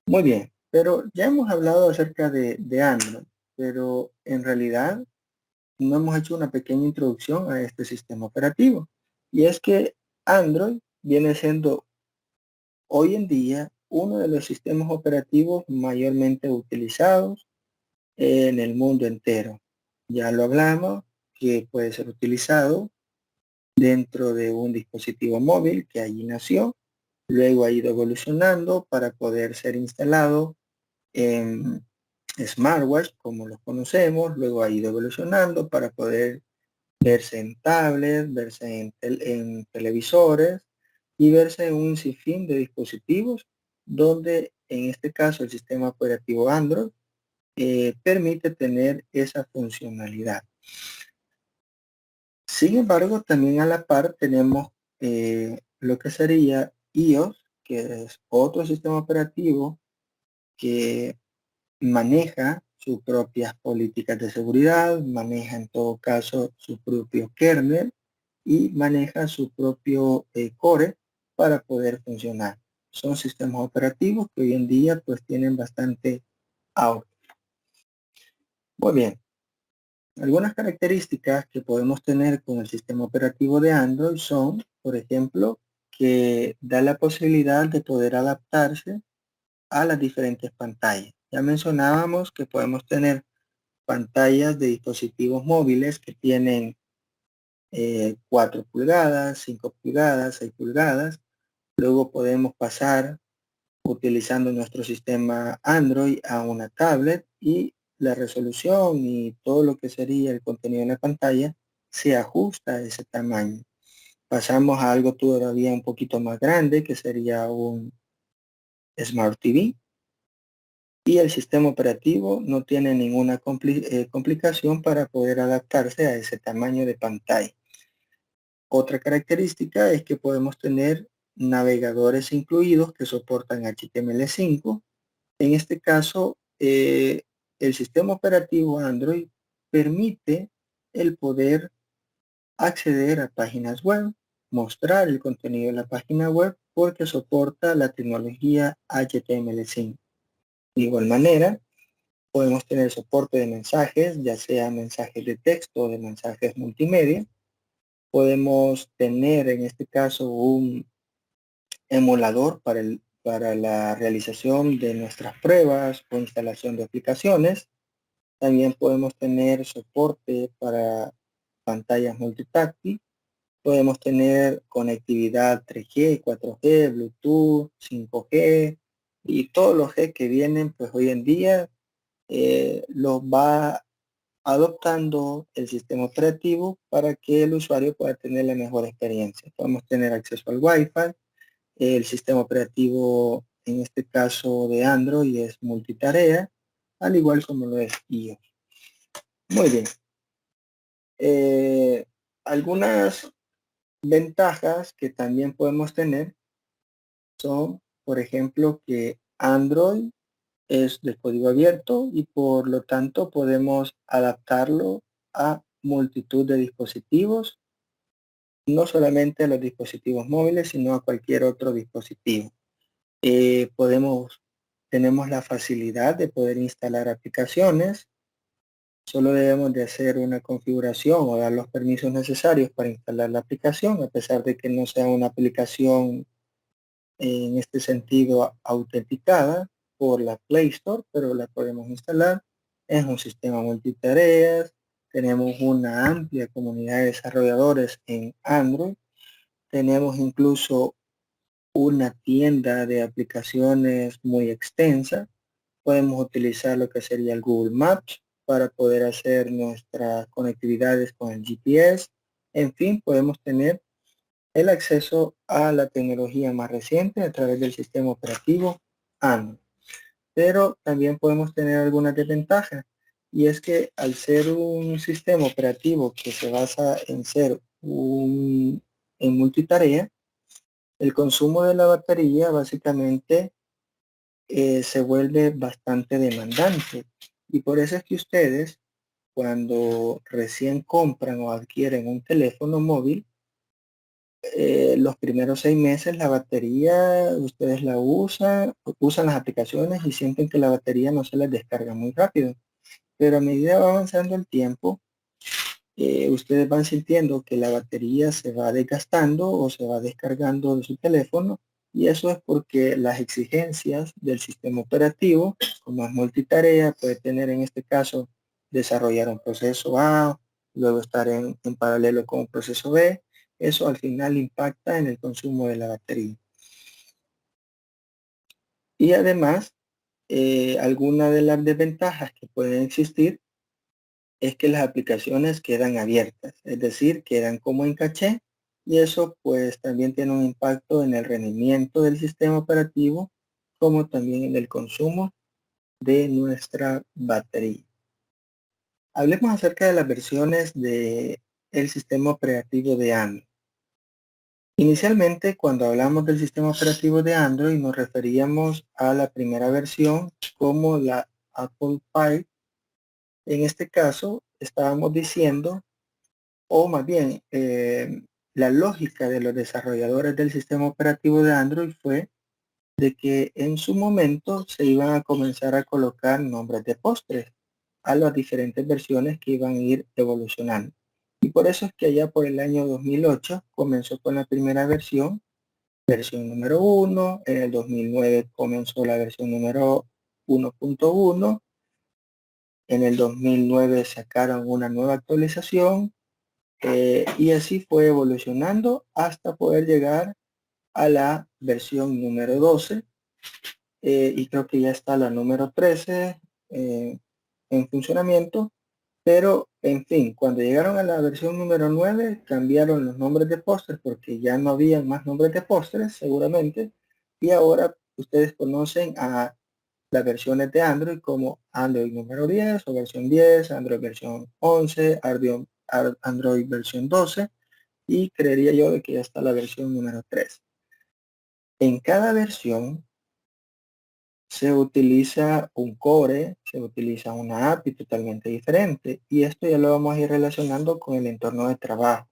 Muy bien, pero ya hemos hablado acerca de Android, pero en realidad no hemos hecho una pequeña introducción a este sistema operativo. Y es que Android viene siendo hoy en día uno de los sistemas operativos mayormente utilizados en el mundo entero. Ya lo hablamos, que puede ser utilizado dentro de un dispositivo móvil que allí nació, luego ha ido evolucionando para poder ser instalado en smartwatch, como los conocemos, luego ha ido evolucionando para poder verse en tablets, verse en televisores y verse en un sinfín de dispositivos donde en este caso el sistema operativo Android permite tener esa funcionalidad. Sin embargo, también a la par tenemos lo que sería iOS, que es otro sistema operativo que maneja sus propias políticas de seguridad, maneja en todo caso su propio kernel y maneja su propio core para poder funcionar. Son sistemas operativos que hoy en día pues tienen bastante auge. Muy bien, algunas características que podemos tener con el sistema operativo de Android son, por ejemplo, que da la posibilidad de poder adaptarse a las diferentes pantallas. Ya mencionábamos que podemos tener pantallas de dispositivos móviles que tienen 4 pulgadas, 5 pulgadas, 6 pulgadas. Luego podemos pasar utilizando nuestro sistema Android a una tablet y la resolución y todo lo que sería el contenido en la pantalla se ajusta a ese tamaño. Pasamos a algo todavía un poquito más grande que sería un Smart TV y el sistema operativo no tiene ninguna complicación para poder adaptarse a ese tamaño de pantalla. Otra característica es que podemos tener navegadores incluidos que soportan HTML5. En este caso, el sistema operativo Android permite el poder acceder a páginas web, mostrar el contenido de la página web porque soporta la tecnología HTML5. De igual manera, podemos tener soporte de mensajes, ya sea mensajes de texto o de mensajes multimedia. Podemos tener en este caso un emulador para la realización de nuestras pruebas o instalación de aplicaciones. También podemos tener soporte para pantallas multitáctil. Podemos tener conectividad 3G, 4G, Bluetooth, 5G y todos los G que vienen pues hoy en día los va adoptando el sistema operativo para que el usuario pueda tener la mejor experiencia. Podemos tener acceso al Wi-Fi. El sistema operativo, en este caso de Android, es multitarea, al igual como lo es iOS. Muy bien. Eh, algunas ventajas que también podemos tener son, por ejemplo, que Android es de código abierto y por lo tanto podemos adaptarlo a multitud de dispositivos, no solamente a los dispositivos móviles, sino a cualquier otro dispositivo. Tenemos la facilidad de poder instalar aplicaciones. Solo debemos de hacer una configuración o dar los permisos necesarios para instalar la aplicación, a pesar de que no sea una aplicación en este sentido autenticada por la Play Store, pero la podemos instalar. Es un sistema multitareas. Tenemos una amplia comunidad de desarrolladores en Android. Tenemos incluso una tienda de aplicaciones muy extensa. Podemos utilizar lo que sería el Google Maps para poder hacer nuestras conectividades con el GPS. En fin, podemos tener el acceso a la tecnología más reciente a través del sistema operativo Android. Pero también podemos tener algunas desventajas. Y es que al ser un sistema operativo que se basa en ser en multitarea, el consumo de la batería básicamente se vuelve bastante demandante. Y por eso es que ustedes, cuando recién compran o adquieren un teléfono móvil, los primeros 6 meses la batería, ustedes la usan las aplicaciones y sienten que la batería no se les descarga muy rápido. Pero a medida va avanzando el tiempo, ustedes van sintiendo que la batería se va desgastando o se va descargando de su teléfono, y eso es porque las exigencias del sistema operativo, como es multitarea, puede tener en este caso desarrollar un proceso A, luego estar en paralelo con un proceso B. Eso al final impacta en el consumo de la batería. Y además, alguna de las desventajas que pueden existir es que las aplicaciones quedan abiertas, es decir, quedan como en caché, y eso pues también tiene un impacto en el rendimiento del sistema operativo, como también en el consumo de nuestra batería. Hablemos acerca de las versiones de el sistema operativo de Android. Inicialmente, cuando hablamos del sistema operativo de Android, nos referíamos a la primera versión como la Apple Pie. En este caso, estábamos diciendo, o más bien, la lógica de los desarrolladores del sistema operativo de Android fue de que en su momento se iban a comenzar a colocar nombres de postres a las diferentes versiones que iban a ir evolucionando. Y por eso es que allá por el año 2008 comenzó con la primera versión número 1, en el 2009 comenzó la versión número 1.1, en el 2009 sacaron una nueva actualización, y así fue evolucionando hasta poder llegar a la versión número 12, y creo que ya está la número 13 en funcionamiento. Pero en fin, cuando llegaron a la versión número 9 cambiaron los nombres de postres porque ya no había más nombres de postres seguramente, y ahora ustedes conocen a las versiones de Android como Android número 10 o versión 10, Android versión 11, Android versión 12, y creería yo de que ya está la versión número 3. En cada versión se utiliza un core, se utiliza una API totalmente diferente, y esto ya lo vamos a ir relacionando con el entorno de trabajo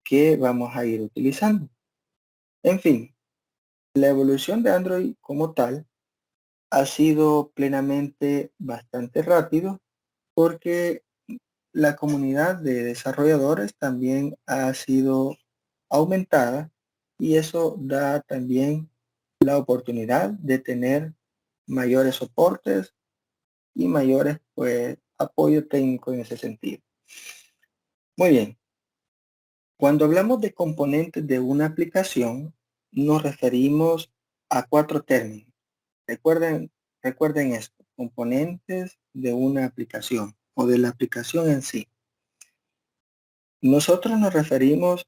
que vamos a ir utilizando. En fin, la evolución de Android como tal ha sido plenamente bastante rápido porque la comunidad de desarrolladores también ha sido aumentada, y eso da también la oportunidad de tener mayores soportes y mayores pues apoyo técnico en ese sentido. Muy bien, cuando hablamos de componentes de una aplicación nos referimos a 4 términos. Recuerden esto: componentes de una aplicación o de la aplicación en sí. Nosotros nos referimos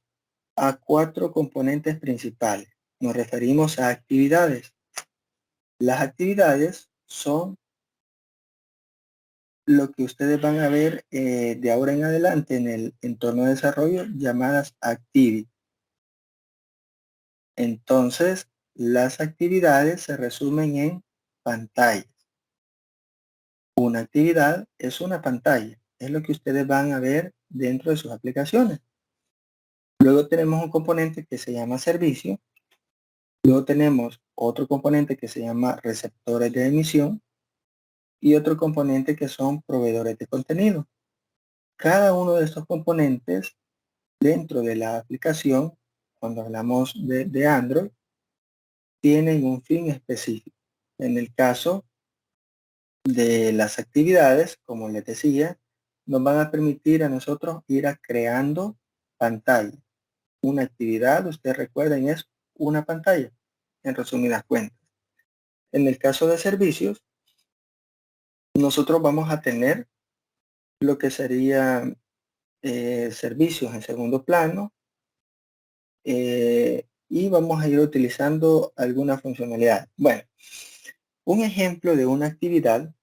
a 4 componentes principales. Nos referimos a actividades. Las actividades son lo que ustedes van a ver de ahora en adelante en el entorno de desarrollo, llamadas activities. Entonces, las actividades se resumen en pantallas. Una actividad es una pantalla, es lo que ustedes van a ver dentro de sus aplicaciones. Luego tenemos un componente que se llama servicio. Luego tenemos otro componente que se llama receptores de emisión y otro componente que son proveedores de contenido. Cada uno de estos componentes dentro de la aplicación, cuando hablamos de Android, tienen un fin específico. En el caso de las actividades, como les decía, nos van a permitir a nosotros ir creando pantalla. Una actividad, ustedes recuerden, es una pantalla, en resumidas cuentas. En el caso de servicios, nosotros vamos a tener lo que serían servicios en segundo plano, y vamos a ir utilizando alguna funcionalidad. Bueno, un ejemplo de una actividad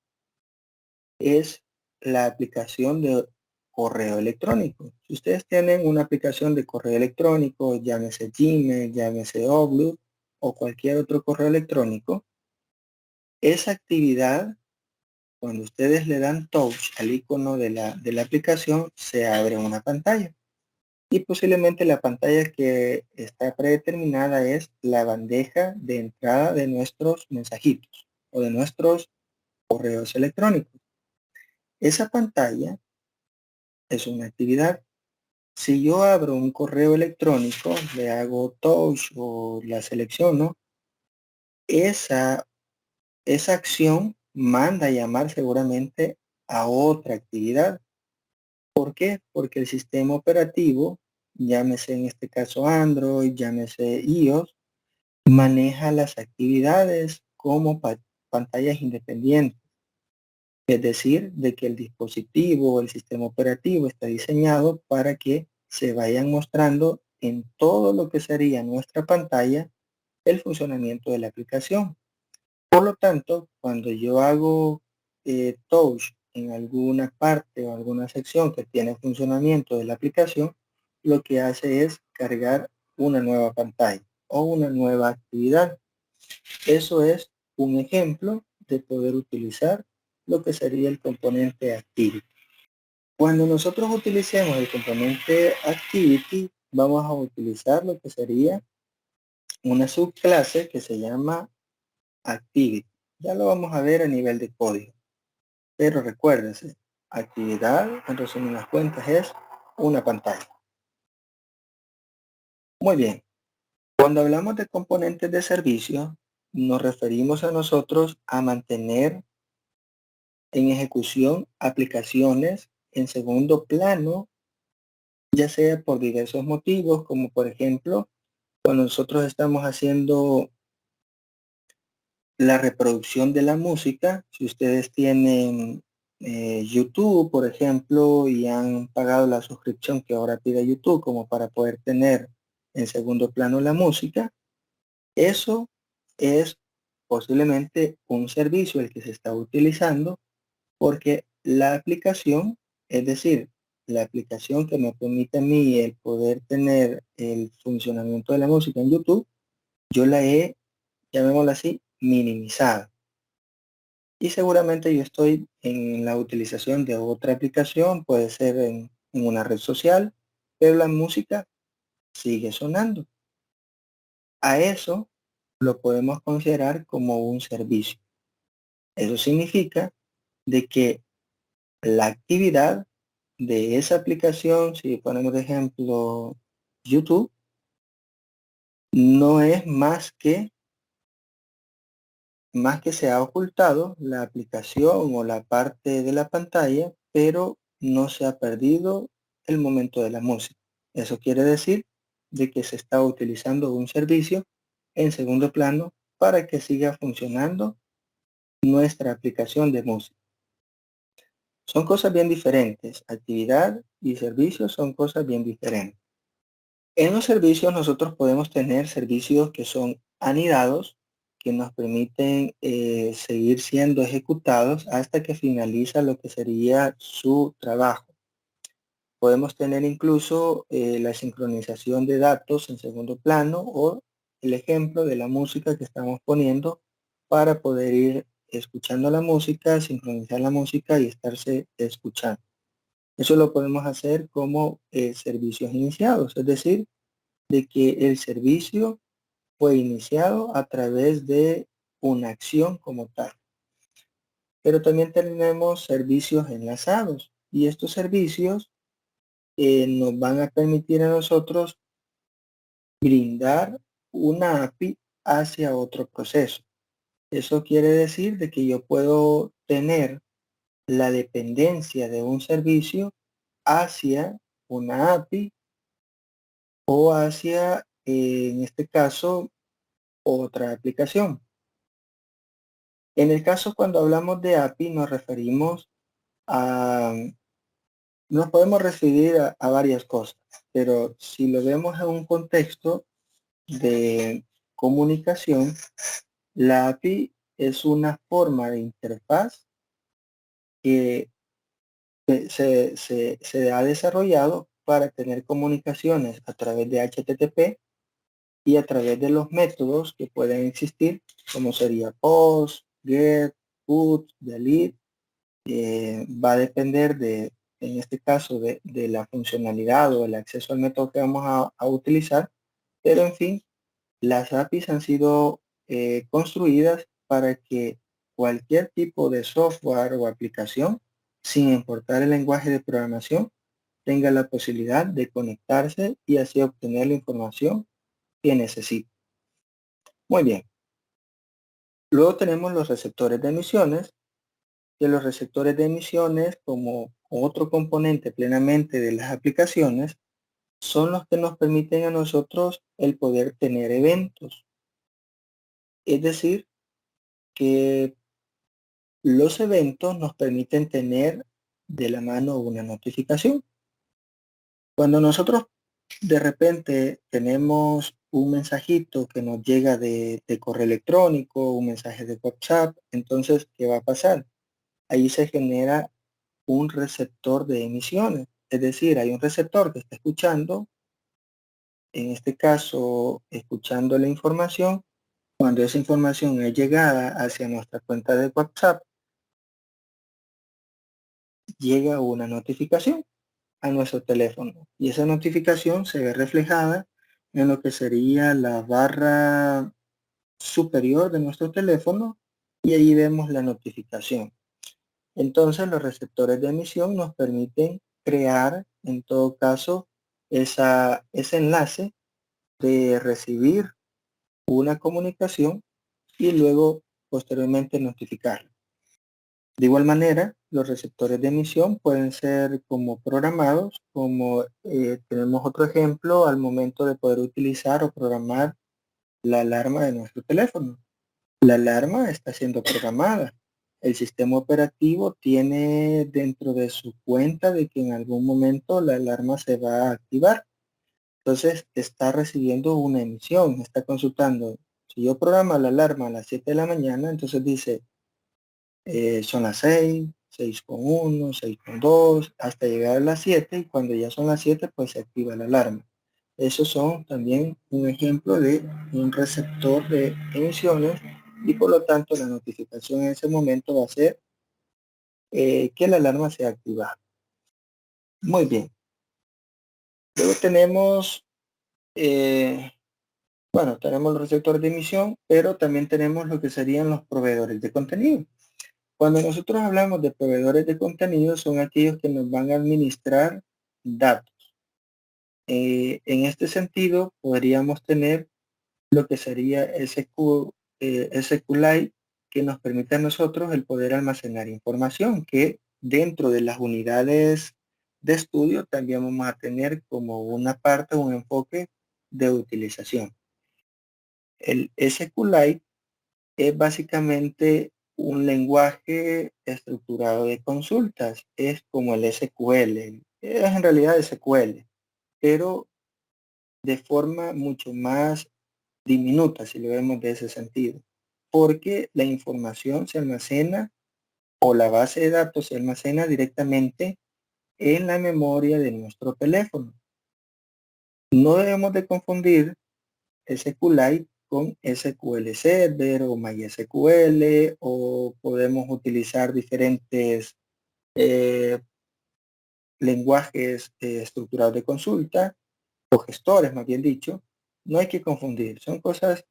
es la aplicación de correo electrónico. Si ustedes tienen una aplicación de correo electrónico, llámese Gmail, llámese Outlook o cualquier otro correo electrónico, esa actividad, cuando ustedes le dan touch al icono de la aplicación, se abre una pantalla. y posiblemente la pantalla que está predeterminada es la bandeja de entrada de nuestros mensajitos o de nuestros correos electrónicos. Esa pantalla es una actividad. Si yo abro un correo electrónico, le hago touch o la selecciono, esa, esa acción manda a llamar seguramente a otra actividad. ¿Por qué? Porque el sistema operativo, llámese en este caso Android, llámese iOS, maneja las actividades como pantallas independientes. Es decir, de que el dispositivo o el sistema operativo está diseñado para que se vayan mostrando en todo lo que sería nuestra pantalla el funcionamiento de la aplicación. Por lo tanto, cuando yo hago touch en alguna parte o alguna sección que tiene funcionamiento de la aplicación, lo que hace es cargar una nueva pantalla o una nueva actividad. Eso es un ejemplo de poder utilizar lo que sería el componente Activity. Cuando nosotros utilicemos el componente Activity, vamos a utilizar lo que sería una subclase que se llama Activity. Ya lo vamos a ver a nivel de código. Pero recuérdense, actividad, en resumidas cuentas, es una pantalla. Muy bien. Cuando hablamos de componentes de servicio, nos referimos a nosotros a mantener en ejecución aplicaciones en segundo plano, ya sea por diversos motivos, como por ejemplo, cuando nosotros estamos haciendo la reproducción de la música. Si ustedes tienen YouTube, por ejemplo, y han pagado la suscripción que ahora pide YouTube como para poder tener en segundo plano la música, eso es posiblemente un servicio el que se está utilizando porque la aplicación, es decir, la aplicación que me permite a mí el poder tener el funcionamiento de la música en YouTube, yo la he, llamémosla así, minimizado. Y seguramente yo estoy en la utilización de otra aplicación, puede ser en una red social, pero la música sigue sonando. A eso lo podemos considerar como un servicio. Eso significa de que la actividad de esa aplicación, si ponemos de ejemplo YouTube, no es más que se ha ocultado la aplicación o la parte de la pantalla, pero no se ha perdido el momento de la música. Eso quiere decir de que se está utilizando un servicio en segundo plano para que siga funcionando nuestra aplicación de música. Son cosas bien diferentes. Actividad y servicios son cosas bien diferentes. En los servicios nosotros podemos tener servicios que son anidados, que nos permiten seguir siendo ejecutados hasta que finaliza lo que sería su trabajo. Podemos tener incluso la sincronización de datos en segundo plano o el ejemplo de la música que estamos poniendo para poder ir escuchando la música, sincronizar la música y estarse escuchando. Eso lo podemos hacer como servicios iniciados, es decir, de que el servicio fue iniciado a través de una acción como tal. Pero también tenemos servicios enlazados y estos servicios nos van a permitir a nosotros brindar una API hacia otro proceso. Eso quiere decir de que yo puedo tener la dependencia de un servicio hacia una API o hacia, en este caso, otra aplicación. En el caso cuando hablamos de API nos referimos a, nos podemos referir a varias cosas, pero si lo vemos en un contexto de comunicación, la API es una forma de interfaz que se ha desarrollado para tener comunicaciones a través de HTTP y a través de los métodos que pueden existir, como sería POST, GET, PUT, DELETE. Va a depender en este caso de la funcionalidad o el acceso al método que vamos a utilizar, pero en fin, las APIs han sido construidas para que cualquier tipo de software o aplicación, sin importar el lenguaje de programación, tenga la posibilidad de conectarse y así obtener la información que necesita. Muy bien. Luego tenemos los receptores de emisiones, que los receptores de emisiones, como otro componente plenamente de las aplicaciones, son los que nos permiten a nosotros el poder tener eventos. Es decir, que los eventos nos permiten tener de la mano una notificación. Cuando nosotros de repente tenemos un mensajito que nos llega de correo electrónico, un mensaje de WhatsApp, entonces, ¿qué va a pasar? Ahí se genera un receptor de emisiones. Es decir, hay un receptor que está escuchando, en este caso, escuchando la información. Cuando esa información es llegada hacia nuestra cuenta de WhatsApp, llega una notificación a nuestro teléfono y esa notificación se ve reflejada en lo que sería la barra superior de nuestro teléfono y ahí vemos la notificación. Entonces los receptores de emisión nos permiten crear en todo caso ese enlace de recibir una comunicación y luego posteriormente notificarla. De igual manera, los receptores de emisión pueden ser como programados, como tenemos otro ejemplo al momento de poder utilizar o programar la alarma de nuestro teléfono. La alarma está siendo programada. El sistema operativo tiene dentro de su cuenta de que en algún momento la alarma se va a activar. Entonces está recibiendo una emisión, está consultando. Si yo programo la alarma a las 7 de la mañana, entonces dice, son las 6, 6:1, 6:2, hasta llegar a las 7 y cuando ya son las 7 pues se activa la alarma. Esos son también un ejemplo de un receptor de emisiones y por lo tanto la notificación en ese momento va a ser que la alarma sea activada. Muy bien. Luego tenemos, tenemos los receptores de emisión, pero también tenemos lo que serían los proveedores de contenido. Cuando nosotros hablamos de proveedores de contenido, son aquellos que nos van a administrar datos. En este sentido, podríamos tener lo que sería SQLite, que nos permite a nosotros el poder almacenar información, que dentro de las unidades de estudio también vamos a tener como una parte, un enfoque de utilización. El SQLite es básicamente un lenguaje estructurado de consultas. Es como el SQL. Es en realidad SQL, pero de forma mucho más diminuta, si lo vemos de ese sentido. Porque la información se almacena o la base de datos se almacena directamente en la memoria de nuestro teléfono. No debemos de confundir SQLite con SQL Server o MySQL, o podemos utilizar diferentes lenguajes estructurados de consulta o gestores, más bien dicho. No hay que confundir, son cosas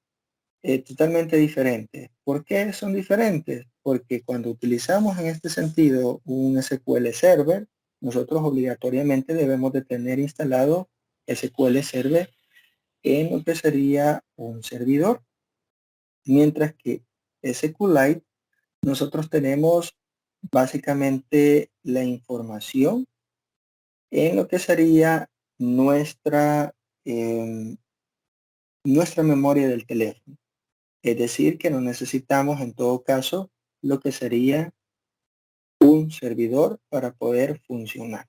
totalmente diferentes. ¿Por qué son diferentes? Porque cuando utilizamos en este sentido un SQL Server, nosotros obligatoriamente debemos de tener instalado SQL Server en lo que sería un servidor. Mientras que SQLite, nosotros tenemos básicamente la información en lo que sería nuestra, nuestra memoria del teléfono. Es decir, que no necesitamos en todo caso lo que sería un servidor para poder funcionar.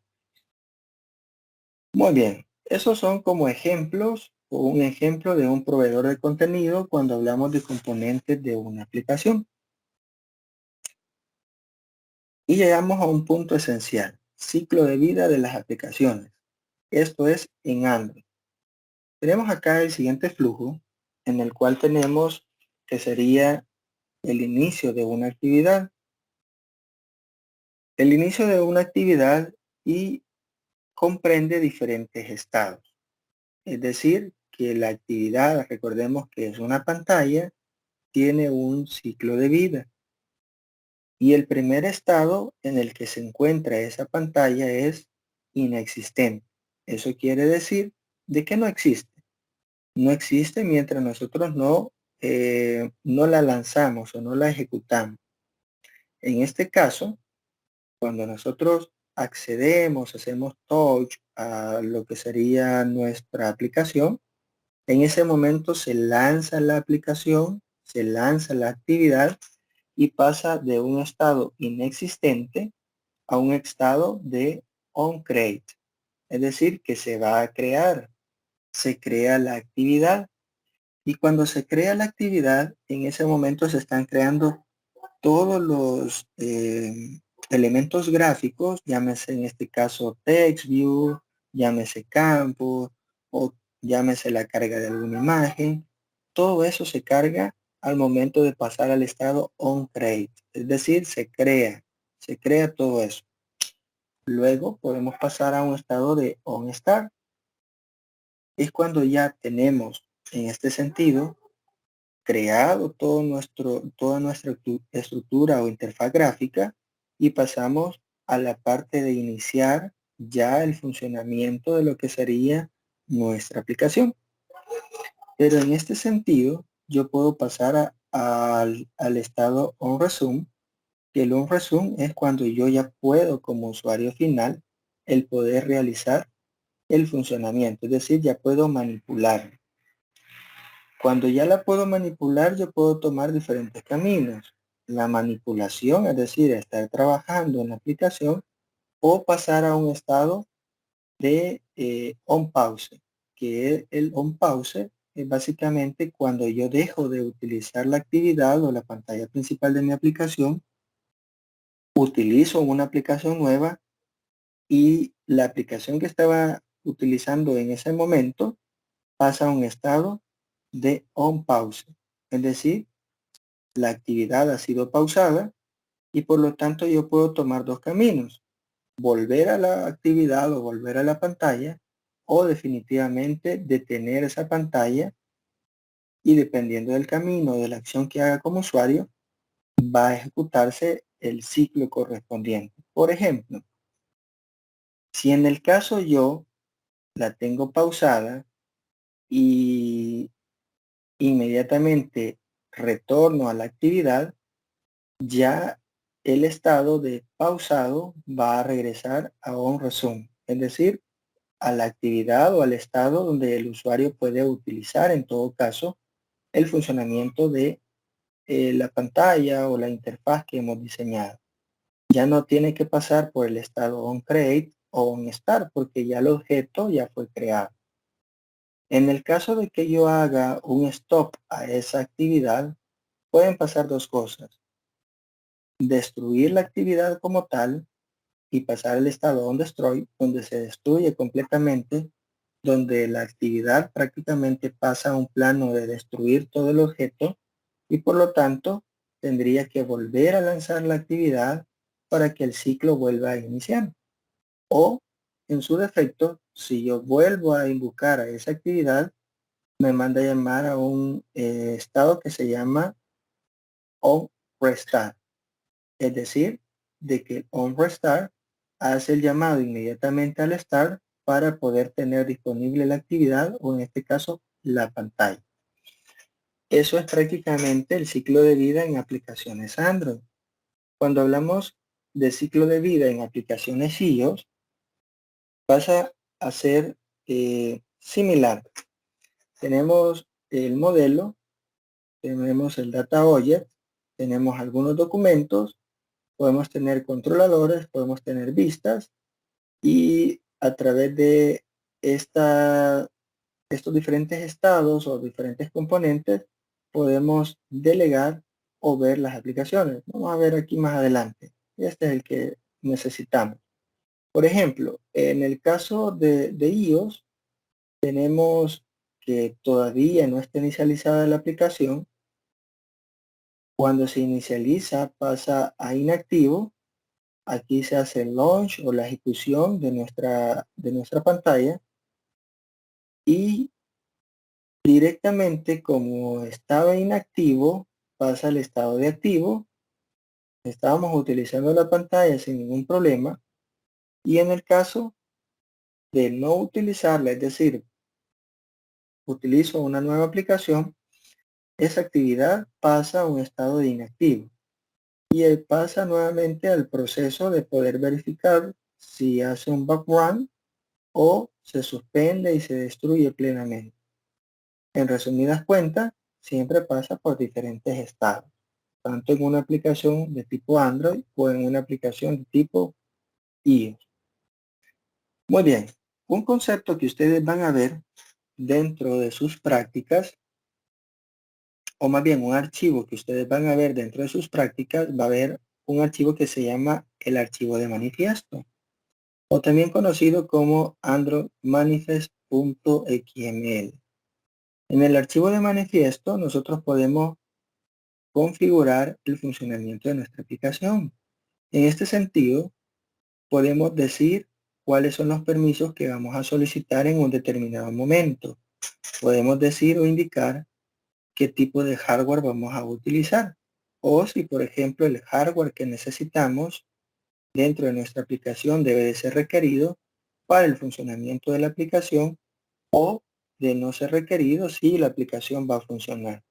Muy bien, esos son como ejemplos o un ejemplo de un proveedor de contenido cuando hablamos de componentes de una aplicación. Y llegamos a un punto esencial, ciclo de vida de las aplicaciones. Esto es en Android. Tenemos acá el siguiente flujo en el cual tenemos que sería el inicio de una actividad. El inicio de una actividad y comprende diferentes estados. Es decir, que la actividad, recordemos que es una pantalla, tiene un ciclo de vida. Y el primer estado en el que se encuentra esa pantalla es inexistente. Eso quiere decir de que no existe. No existe mientras nosotros no la lanzamos o no la ejecutamos. En este caso, cuando nosotros accedemos, hacemos touch a lo que sería nuestra aplicación, en ese momento se lanza la aplicación, se lanza la actividad y pasa de un estado inexistente a un estado de onCreate. Es decir, que se va a crear, se crea la actividad y cuando se crea la actividad, en ese momento se están creando todos los elementos gráficos, llámese en este caso TextView, llámese campo o llámese la carga de alguna imagen. Todo eso se carga al momento de pasar al estado onCreate. Es decir, se crea todo eso. Luego podemos pasar a un estado de onStart. Es cuando ya tenemos en este sentido creado toda nuestra estructura o interfaz gráfica y pasamos a la parte de iniciar ya el funcionamiento de lo que sería nuestra aplicación. Pero en este sentido, yo puedo pasar al estado onResume, que el onResume es cuando yo ya puedo como usuario final el poder realizar el funcionamiento, es decir, ya puedo manipular. Cuando ya la puedo manipular, yo puedo tomar diferentes caminos. La manipulación, es decir, estar trabajando en la aplicación o pasar a un estado de on pause, que es el on pause es básicamente cuando yo dejo de utilizar la actividad o la pantalla principal de mi aplicación, utilizo una aplicación nueva y la aplicación que estaba utilizando en ese momento pasa a un estado de on pause. Es decir, la actividad ha sido pausada y por lo tanto yo puedo tomar dos caminos. Volver a la actividad o volver a la pantalla o definitivamente detener esa pantalla y dependiendo del camino de la acción que haga como usuario, va a ejecutarse el ciclo correspondiente. Por ejemplo, si en el caso yo la tengo pausada y inmediatamente retorno a la actividad, ya el estado de pausado va a regresar a un resumen, es decir, a la actividad o al estado donde el usuario puede utilizar en todo caso el funcionamiento de la pantalla o la interfaz que hemos diseñado. Ya no tiene que pasar por el estado onCreate o onStart porque ya el objeto ya fue creado. En el caso de que yo haga un stop a esa actividad, pueden pasar dos cosas. Destruir la actividad como tal y pasar al estado onDestroy, donde se destruye completamente, donde la actividad prácticamente pasa a un plano de destruir todo el objeto y por lo tanto tendría que volver a lanzar la actividad para que el ciclo vuelva a iniciar. O en su defecto, si yo vuelvo a invocar a esa actividad, me manda a llamar a un estado que se llama onRestart. Es decir, de que onRestart hace el llamado inmediatamente al start para poder tener disponible la actividad o en este caso la pantalla. Eso es prácticamente el ciclo de vida en aplicaciones Android. Cuando hablamos de ciclo de vida en aplicaciones iOS, pasa a ser similar. Tenemos el modelo, tenemos el data object, tenemos algunos documentos, podemos tener controladores, podemos tener vistas y a través de estos diferentes estados o diferentes componentes podemos delegar o ver las aplicaciones. Vamos a ver aquí más adelante. Este es el que necesitamos. Por ejemplo, en el caso de iOS, tenemos que todavía no está inicializada la aplicación. Cuando se inicializa pasa a inactivo aquí se hace el launch o la ejecución de nuestra pantalla y directamente como estaba inactivo pasa al estado de activo. Estábamos utilizando la pantalla sin ningún problema y en el caso de no utilizarla, es decir, utilizo una nueva aplicación, esa actividad pasa a un estado de inactivo y él pasa nuevamente al proceso de poder verificar si hace un background o se suspende y se destruye plenamente. En resumidas cuentas, siempre pasa por diferentes estados, tanto en una aplicación de tipo Android o en una aplicación de tipo iOS. Muy bien, un concepto que ustedes van a ver dentro de sus prácticas, o más bien un archivo que ustedes van a ver dentro de sus prácticas, va a haber un archivo que se llama el archivo de manifiesto, o también conocido como Android manifest.xml. En el archivo de manifiesto nosotros podemos configurar el funcionamiento de nuestra aplicación. En este sentido, podemos decir cuáles son los permisos que vamos a solicitar en un determinado momento. Podemos decir o indicar qué tipo de hardware vamos a utilizar. O si, por ejemplo, el hardware que necesitamos dentro de nuestra aplicación debe de ser requerido para el funcionamiento de la aplicación o de no ser requerido si la aplicación va a funcionar.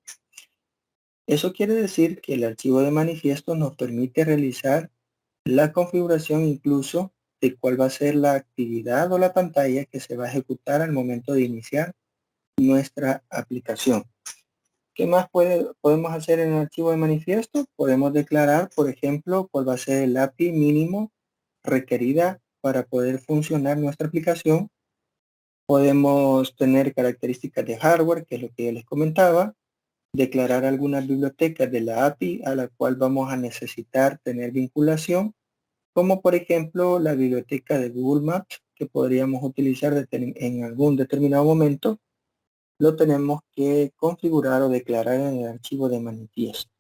Eso quiere decir que el archivo de manifiesto nos permite realizar la configuración incluso de cuál va a ser la actividad o la pantalla que se va a ejecutar al momento de iniciar nuestra aplicación. ¿Qué más podemos hacer en el archivo de manifiesto? Podemos declarar, por ejemplo, cuál va a ser el API mínimo requerida para poder funcionar nuestra aplicación. Podemos tener características de hardware, que es lo que yo les comentaba. Declarar algunas bibliotecas de la API a la cual vamos a necesitar tener vinculación, como por ejemplo la biblioteca de Google Maps que podríamos utilizar en algún determinado momento. Lo tenemos que configurar o declarar en el archivo de manifiesto.